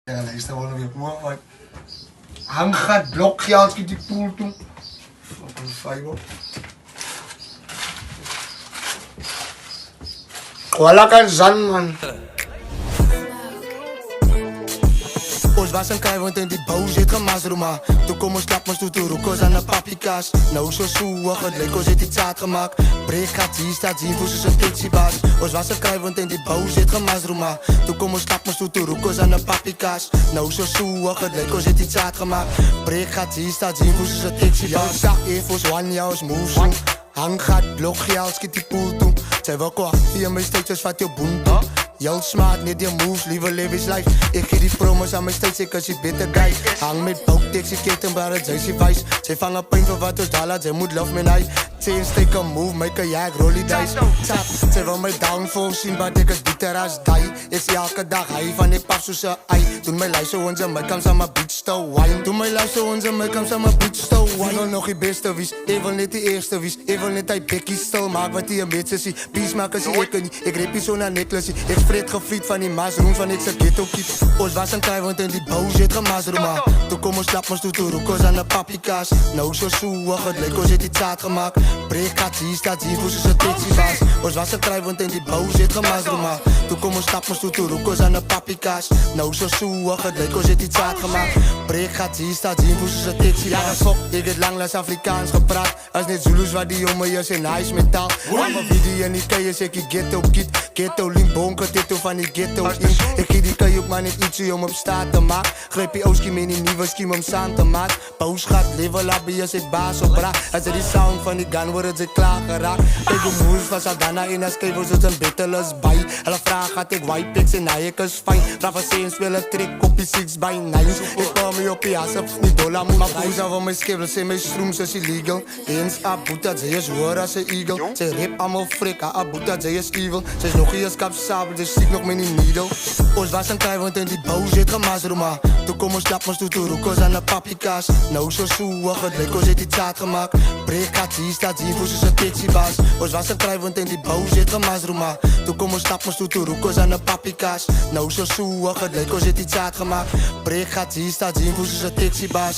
Ja, luister gewoon weer op man. Hang gaat blokgeld die pool toe. Op een fiber. Wala kan zan man. Ons was een kei, want in die bouw zit gemasroma. Toen kom ons stap, maar stoet de roekos aan de paprika's. Nou zo soeig, het leek ons het iets uitgemaakt. Breek gaat hier, staat zien voor zijn pitchiebaas. Ons was een kei, want in die bouw zit gemasroma. Toen kom ons stap, maar stoet de roekos aan de paprika's. Nou zo soeig, het leek ons het iets uitgemaakt. Breek gaat hier, staat zien voor zijn pitchiebaas. Sta even voor one jouws moves. Hang gaat blokje als ik die pool toe. Zij wil kwa, via mijn steeds wat je boen. Jouw smart, niet je moves, liever live is life. Ik geef die promos aan mijn steeds, ik als je bitter guy. Hang met bouttekst, ik keten waar het zij vice. Zij vangen pijn voor wat ons dollar, zij moet love me night. Chain stick a move, make a jag, rollie dice. Tap, zij wil mij downfall zien, maar ik het bitter als die. Ik zie elke dag hij van die pap zo'n ei. Toen mijn lijst zo onze mij kan ze maar beach to wine. Toen mijn lijst zo onze mij kan ze maar beach to wine. Ik wil nog geen beste wies, ik wil niet de eerste wies. Ik wil niet hij bekkie stil, maak wat hij een beetje zie. Peace maken zie ik niet, ik reep je zo naar Nicholas. Ik frit gefriet van die masroom van ik zeg ghetto keep. Ons was een kei, want in die bouw zit gemasrooma. Toen kom ons slap, maar stoet de roekos aan de paprika's. Nou zo soeig, het leek ons het iets uitgemaakt. Breek gaat hier, staat hier voor zijn pitchiebaas. Ons was een kei, want in die bouw zit gemasrooma. Toen kom ons slap, maar stoet de roekos aan de paprika's. Nou zo soeig, het leek ons het iets uitgemaakt. Breek gaat hier, staat hier voor zijn pitchiebaas. Ja, fok, ik het lang als Afrikaans gepraat. Als niet Zulus waar die jongen is in nice metaal. Mama video en die kan je zeker ghetto kid. Ghetto link bonken, dit van die ghetto in. Ik geef die kan je ook maar niet ietsje om op staat te maken. Greep je ooski mee die nieuwe scheme om samen te maken. Paus gaat leven, labie als ik baas op raak. Als er die sound van die gun wordt ze klaar geraakt. Ik doe moves van Sadana in als kevel zoals een bitterless bij. Alle vraag gaat ik white pics en hij ik is fijn. Rafa Saints wil een trick op die 6 by 9. Ik kom me op je asap, niet dollar moet. Maar boos van mijn skills en mijn stroom is illegal. Eens abuta, ze is hoor als een eagle. Ze rip allemaal frik, abuta, ze is evil. Ze is nog hier kapsabel, dus ziek nog met die needle. Ons was een kei, want in die bouw zit gemasroma. Toen kom ons slap, maar stoet de roekos aan de paprika's. Nou zo soeig, het leek ons het iets uitgemaakt. Breek gaat hier, staat hier voor zijn pitchiebaas. Ons was een kei, want in die bouw zit gemasroma. Toen kom ons slap, maar stoet de roekos aan de paprika's. Nou zo soeig, het leek ons het iets uitgemaakt. Breek gaat hier, staat hier voor zijn pitchiebaas.